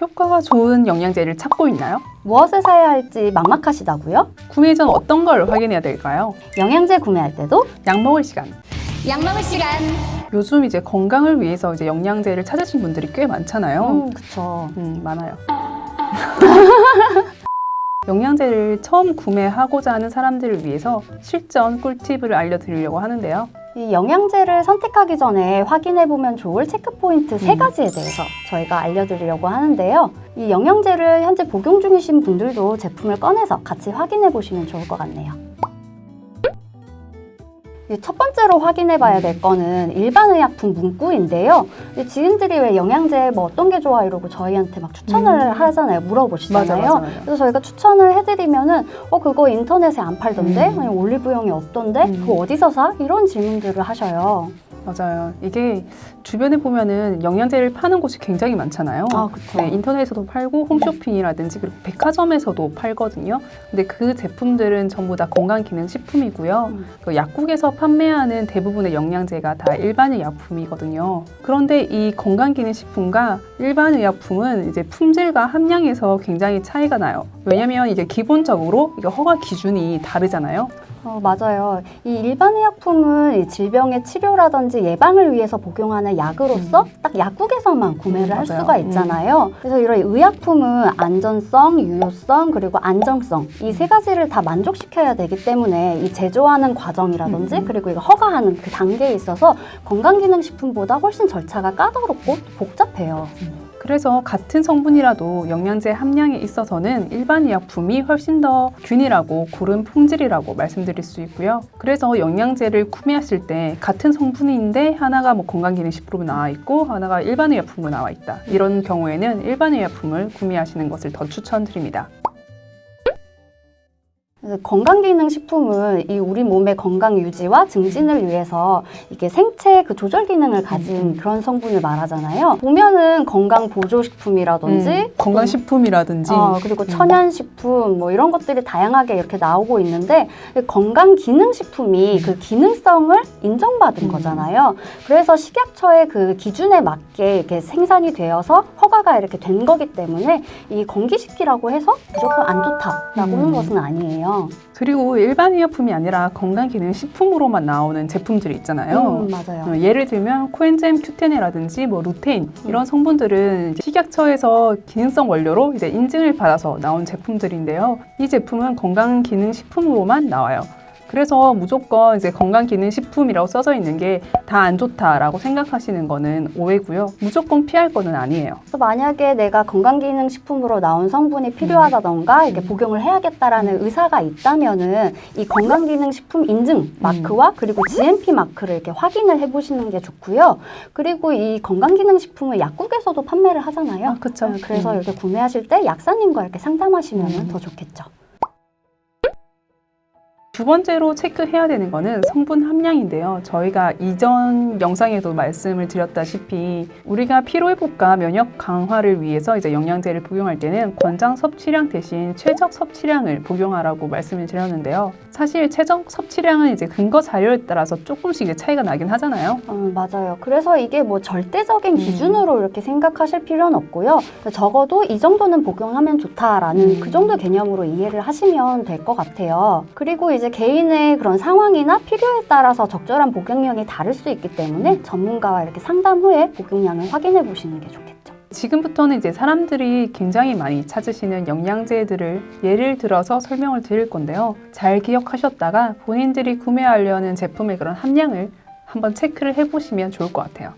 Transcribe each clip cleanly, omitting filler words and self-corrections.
효과가 좋은 영양제를 찾고 있나요? 무엇을 사야 할지 막막하시다고요? 구매 전 어떤 걸 확인해야 될까요? 영양제 구매할 때도 약 먹을 시간. 약 먹을 시간. 요즘 이제 건강을 위해서 이제 영양제를 찾으신 분들이 꽤 많잖아요. 그쵸. 많아요. 영양제를 처음 구매하고자 하는 사람들을 위해서 실전 꿀팁을 알려드리려고 하는데요. 이 영양제를 선택하기 전에 확인해보면 좋을 체크포인트 3가지에 대해서 저희가 알려드리려고 하는데요. 이 영양제를 현재 복용 중이신 분들도 제품을 꺼내서 같이 확인해보시면 좋을 것 같네요. 첫 번째로 확인해봐야 될 거는 일반의약품 문구인데요. 지인들이 왜 영양제 뭐 어떤 게 좋아 이러고 저희한테 막 추천을 하잖아요. 물어보시잖아요. 맞아. 그래서 저희가 추천을 해드리면은 그거 인터넷에 안 팔던데? 아니 올리브영이 어떤데? 그거 어디서 사? 이런 질문들을 하셔요. 맞아요. 이게 주변에 보면은 영양제를 파는 곳이 굉장히 많잖아요. 아, 그쵸. 네, 인터넷에서도 팔고 홈쇼핑이라든지 그리고 백화점에서도 팔거든요. 근데 그 제품들은 전부 다 건강기능식품이고요. 그 약국에서 판매하는 대부분의 영양제가 다 일반의약품이거든요. 그런데 이 건강기능식품과 일반의약품은 이제 품질과 함량에서 굉장히 차이가 나요. 왜냐면 이제 기본적으로 이게 허가 기준이 다르잖아요. 맞아요. 이 일반의약품은 이 질병의 치료라든지 예방을 위해서 복용하는 약으로서 딱 약국에서만 구매를 할 맞아요. 수가 있잖아요. 그래서 이런 의약품은 안전성, 유효성, 그리고 안정성 이 3가지를 다 만족시켜야 되기 때문에 이 제조하는 과정이라든지 그리고 이거 허가하는 그 단계에 있어서 건강기능식품보다 훨씬 절차가 까다롭고 복잡해요. 그래서 같은 성분이라도 영양제 함량에 있어서는 일반의약품이 훨씬 더 균일하고 고른 품질이라고 말씀드릴 수 있고요. 그래서 영양제를 구매하실 때 같은 성분인데 하나가 뭐 건강기능식품으로 나와 있고 하나가 일반의약품으로 나와 있다. 이런 경우에는 일반의약품을 구매하시는 것을 더 추천드립니다. 건강기능식품은 이 우리 몸의 건강 유지와 증진을 위해서 이게 생체 그 조절 기능을 가진 그런 성분을 말하잖아요. 보면은 건강보조식품이라든지 건강식품이라든지 그리고 천연식품 뭐 이런 것들이 다양하게 이렇게 나오고 있는데 건강기능식품이 그 기능성을 인정받은 거잖아요. 그래서 식약처의 그 기준에 맞게 이렇게 생산이 되어서 허가가 이렇게 된 거기 때문에 이 건기식기라고 해서 무조건 안 좋다라고 하는 것은 아니에요. 그리고 일반의약품이 아니라 건강기능식품으로만 나오는 제품들이 있잖아요. 맞아요. 예를 들면 코엔자임 Q10이라든지 뭐 루테인 이런 성분들은 이제 식약처에서 기능성 원료로 이제 인증을 받아서 나온 제품들인데요. 이 제품은 건강기능식품으로만 나와요. 그래서 무조건 이제 건강기능식품이라고 써져 있는 게 다 안 좋다라고 생각하시는 거는 오해고요. 무조건 피할 거는 아니에요. 그래서 만약에 내가 건강기능식품으로 나온 성분이 필요하다던가 이렇게 복용을 해야겠다라는 의사가 있다면은 이 건강기능식품 인증 마크와 그리고 GMP 마크를 이렇게 확인을 해보시는 게 좋고요. 그리고 이 건강기능식품을 약국에서도 판매를 하잖아요. 그렇죠. 그래서 이렇게 구매하실 때 약사님과 이렇게 상담하시면 더 좋겠죠. 두 번째로 체크해야 되는 거는 성분 함량인데요. 저희가 이전 영상에도 말씀을 드렸다시피 우리가 피로회복과 면역 강화를 위해서 이제 영양제를 복용할 때는 권장 섭취량 대신 최적 섭취량을 복용하라고 말씀을 드렸는데요. 사실 최적 섭취량은 이제 근거 자료에 따라서 조금씩 이제 차이가 나긴 하잖아요. 맞아요. 그래서 이게 뭐 절대적인 기준으로 이렇게 생각하실 필요는 없고요. 적어도 이 정도는 복용하면 좋다라는 그 정도 개념으로 이해를 하시면 될 것 같아요. 그리고 이제 개인의 그런 상황이나 필요에 따라서 적절한 복용량이 다를 수 있기 때문에 전문가와 이렇게 상담 후에 복용량을 확인해 보시는 게 좋겠죠. 지금부터는 이제 사람들이 굉장히 많이 찾으시는 영양제들을 예를 들어서 설명을 드릴 건데요. 잘 기억하셨다가 본인들이 구매하려는 제품의 그런 함량을 한번 체크를 해보시면 좋을 것 같아요.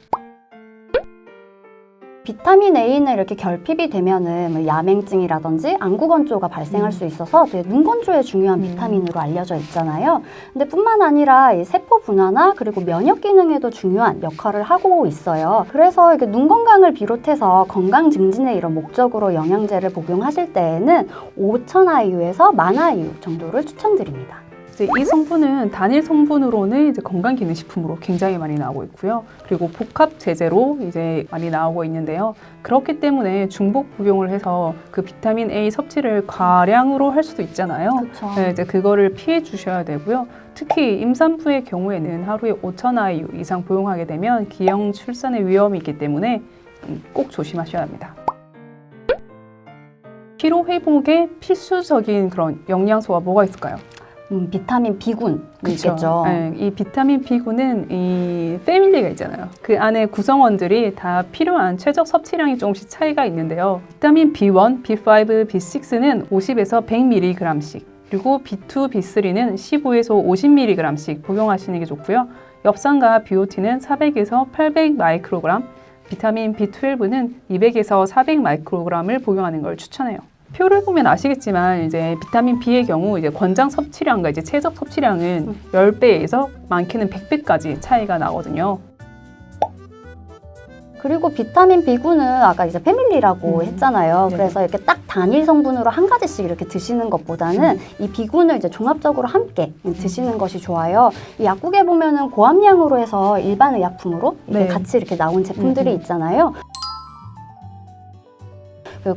비타민 A는 이렇게 결핍이 되면은 뭐 야맹증이라든지 안구건조가 발생할 수 있어서 되게 눈건조에 중요한 비타민으로 알려져 있잖아요. 근데 뿐만 아니라 이 세포 분화나 그리고 면역 기능에도 중요한 역할을 하고 있어요. 그래서 이게 눈 건강을 비롯해서 건강 증진의 이런 목적으로 영양제를 복용하실 때에는 5,000IU에서 10,000IU 정도를 추천드립니다. 이제 이 성분은 단일 성분으로는 이제 건강기능식품으로 굉장히 많이 나오고 있고요. 그리고 복합 제제로 이제 많이 나오고 있는데요. 그렇기 때문에 중복 복용을 해서 그 비타민 A 섭취를 과량으로 할 수도 있잖아요. 그렇죠. 네, 이제 그거를 피해 주셔야 되고요. 특히 임산부의 경우에는 하루에 5,000IU 이상 복용하게 되면 기형 출산의 위험이 있기 때문에 꼭 조심하셔야 합니다. 피로 회복에 필수적인 그런 영양소가 뭐가 있을까요? 비타민 B군 있겠죠. 네, 이 비타민 B군은 이 패밀리가 있잖아요. 그 안에 구성원들이 다 필요한 최적 섭취량이 조금씩 차이가 있는데요. 비타민 B1, B5, B6는 50에서 100mg씩, 그리고 B2, B3는 15에서 50mg씩 복용하시는 게 좋고요. 엽산과 비오틴은 400에서 800 마이크로그램, 비타민 B12는 200에서 400 마이크로그램을 복용하는 걸 추천해요. 표를 보면 아시겠지만 이제 비타민 B의 경우 이제 권장 섭취량과 이제 최적 섭취량은 10배에서 많게는 100배까지 차이가 나거든요. 그리고 비타민 B군은 아까 이제 패밀리라고 했잖아요. 네네. 그래서 이렇게 딱 단일 성분으로 한 가지씩 이렇게 드시는 것보다는 이 B군을 이제 종합적으로 함께 드시는 것이 좋아요. 이 약국에 보면은 고함량으로 해서 일반 의약품으로 이렇게 네. 같이 이렇게 나온 제품들이 있잖아요.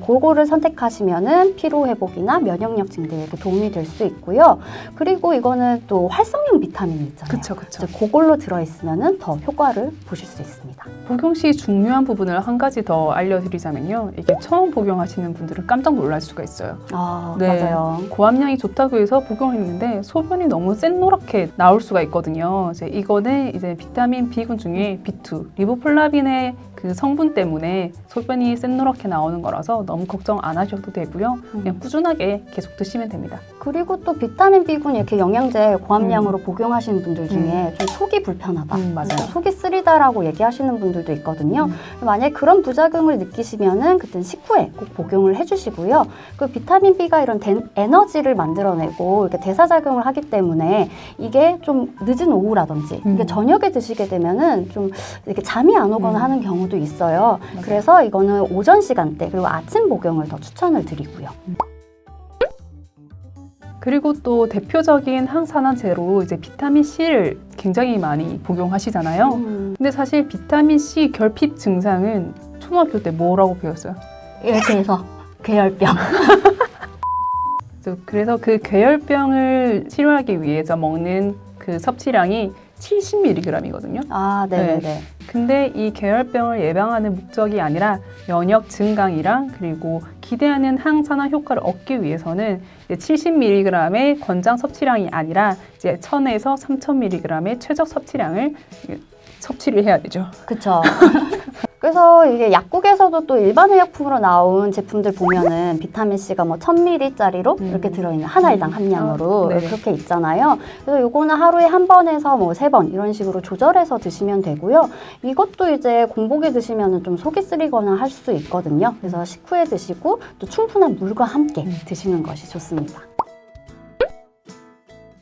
그거를 선택하시면은 피로 회복이나 면역력 증대에 이렇게 도움이 될 수 있고요. 그리고 이거는 또 활성용 비타민이 있잖아요. 그쵸. 이제 그걸로 들어있으면은 더 효과를 보실 수 있습니다. 복용 시 중요한 부분을 한 가지 더 알려드리자면요. 이게 처음 복용하시는 분들은 깜짝 놀랄 수가 있어요. 아, 네. 맞아요. 고함량이 좋다고 해서 복용했는데 소변이 너무 샛노랗게 나올 수가 있거든요. 이거는 이제 비타민 B군 중에 B2, 리보플라빈의 그 성분 때문에 소변이 샛노랗게 나오는 거라서 너무 걱정 안 하셔도 되고요. 그냥 꾸준하게 계속 드시면 됩니다. 그리고 또 비타민 B군 이렇게 영양제 고함량으로 복용하시는 분들 중에 좀 속이 불편하다, 맞아요. 속이 쓰리다라고 얘기하시는 분들도 있거든요. 만약에 그런 부작용을 느끼시면은 그때 식후에 꼭 복용을 해주시고요. 그 비타민 B가 이런 에너지를 만들어내고 이렇게 대사작용을 하기 때문에 이게 좀 늦은 오후라든지 이게 저녁에 드시게 되면은 좀 이렇게 잠이 안 오거나 하는 경우도 있어요. 맞아요. 그래서 이거는 오전 시간대 그리고 아침 복용을 더 추천을 드리고요. 그리고 또 대표적인 항산화제로 이제 비타민 C를 굉장히 많이 복용하시잖아요. 근데 사실 비타민 C 결핍 증상은 초등학교 때 뭐라고 배웠어요? 이렇게 해서 괴혈병. 그래서 그 괴혈병을 치료하기 위해서 먹는 그 섭취량이 70mg이거든요. 아, 네네네. 근데 이 괴혈병을 예방하는 목적이 아니라 면역 증강이랑 그리고 기대하는 항산화 효과를 얻기 위해서는 70mg의 권장 섭취량이 아니라 이제 1000에서 3000mg의 최적 섭취량을 섭취를 해야 되죠. 그쵸. 그래서 이게 약국에서도 또 일반 의약품으로 나온 제품들 보면은 비타민C가 뭐 1000ml짜리로 이렇게 들어있는 한 알당 함량으로 네네. 그렇게 있잖아요. 그래서 요거는 하루에 한 번에서 뭐 3번 이런 식으로 조절해서 드시면 되고요. 이것도 이제 공복에 드시면은 좀 속이 쓰리거나 할 수 있거든요. 그래서 식후에 드시고 또 충분한 물과 함께 드시는 것이 좋습니다.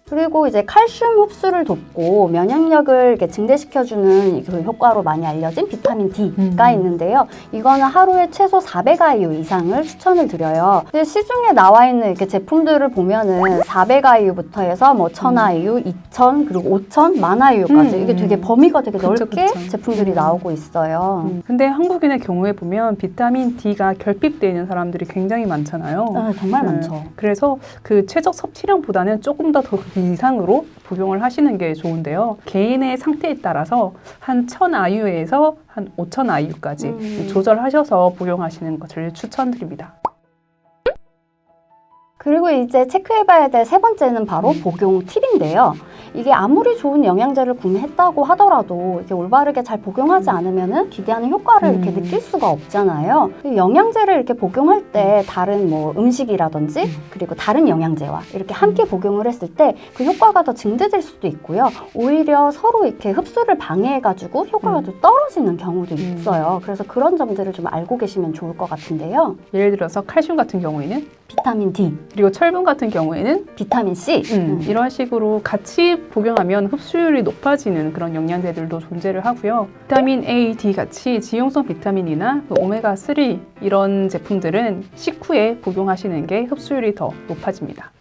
그리고 이제 칼슘 흡수를 돕고 면역력을 이렇게 증대시켜주는 그 효과로 많이 알려진 비타민 D가 있는데요. 이거는 하루에 최소 400IU 이상을 추천을 드려요. 근데 시중에 나와 있는 이렇게 제품들을 보면은 400IU부터 해서 뭐 1000IU, 2000 그리고 5000, 1000IU까지 이게 되게 범위가 되게 그쵸, 넓게 그쵸. 제품들이 나오고 있어요. 근데 한국인의 경우에 보면 비타민 D가 결핍되어 있는 사람들이 굉장히 많잖아요. 정말 많죠. 그래서 그 최적 섭취량보다는 조금 더 이상으로 복용을 하시는 게 좋은데요. 개인의 상태에 따라서 한 1000IU에서 한 5000IU까지 조절하셔서 복용하시는 것을 추천드립니다. 그리고 이제 체크해봐야 될 세 번째는 바로 복용 팁인데요. 이게 아무리 좋은 영양제를 구매했다고 하더라도 이렇게 올바르게 잘 복용하지 않으면은 기대하는 효과를 이렇게 느낄 수가 없잖아요. 이 영양제를 이렇게 복용할 때 다른 뭐 음식이라든지 그리고 다른 영양제와 이렇게 함께 복용을 했을 때 그 효과가 더 증대될 수도 있고요. 오히려 서로 이렇게 흡수를 방해해가지고 효과가 더 떨어지는 경우도 있어요. 그래서 그런 점들을 좀 알고 계시면 좋을 것 같은데요. 예를 들어서 칼슘 같은 경우에는 비타민 D, 그리고 철분 같은 경우에는 비타민 C 이런 식으로 같이 복용하면 흡수율이 높아지는 그런 영양제들도 존재를 하고요. 비타민 A, D 같이 지용성 비타민이나 오메가3 이런 제품들은 식후에 복용하시는 게 흡수율이 더 높아집니다.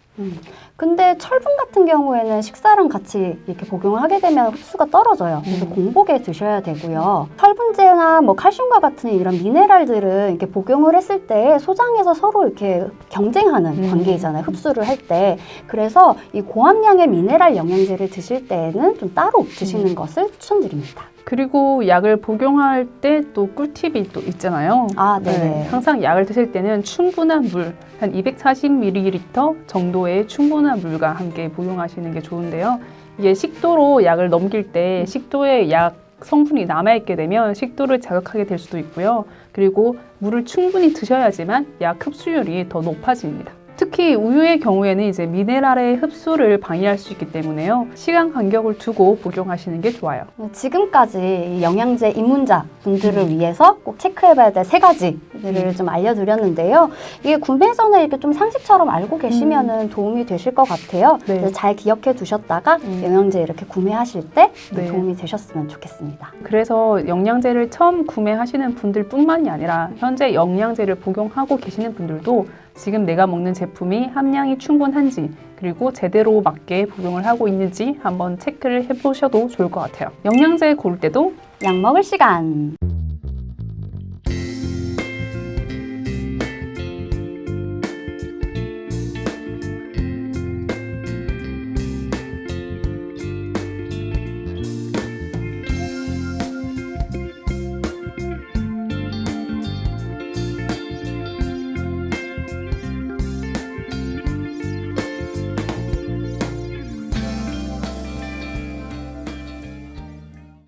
근데 철분 같은 경우에는 식사랑 같이 이렇게 복용을 하게 되면 흡수가 떨어져요. 그래서 공복에 드셔야 되고요. 철분제나 뭐 칼슘과 같은 이런 미네랄들은 이렇게 복용을 했을 때 소장에서 서로 이렇게 경쟁하는 관계이잖아요. 흡수를 할 때. 그래서 이 고함량의 미네랄 영양제를 드실 때에는 좀 따로 드시는 것을 추천드립니다. 그리고 약을 복용할 때 또 꿀팁이 또 있잖아요. 아, 네네. 항상 약을 드실 때는 충분한 물, 한 240ml 정도의 충분한 물과 함께 복용하시는 게 좋은데요. 이게 식도로 약을 넘길 때 식도에 약 성분이 남아있게 되면 식도를 자극하게 될 수도 있고요. 그리고 물을 충분히 드셔야지만 약 흡수율이 더 높아집니다. 특히 우유의 경우에는 이제 미네랄의 흡수를 방해할 수 있기 때문에요. 시간 간격을 두고 복용하시는 게 좋아요. 지금까지 이 영양제 입문자 분들을 위해서 꼭 체크해봐야 될 3가지를 좀 알려드렸는데요. 이게 구매 전에 이렇게 좀 상식처럼 알고 계시면 도움이 되실 것 같아요. 네. 그래서 잘 기억해 두셨다가 영양제 이렇게 구매하실 때 네. 도움이 되셨으면 좋겠습니다. 그래서 영양제를 처음 구매하시는 분들뿐만이 아니라 현재 영양제를 복용하고 계시는 분들도 지금 내가 먹는 제품이 함량이 충분한지 그리고 제대로 맞게 복용을 하고 있는지 한번 체크를 해보셔도 좋을 것 같아요. 영양제 고를 때도 약 먹을 시간!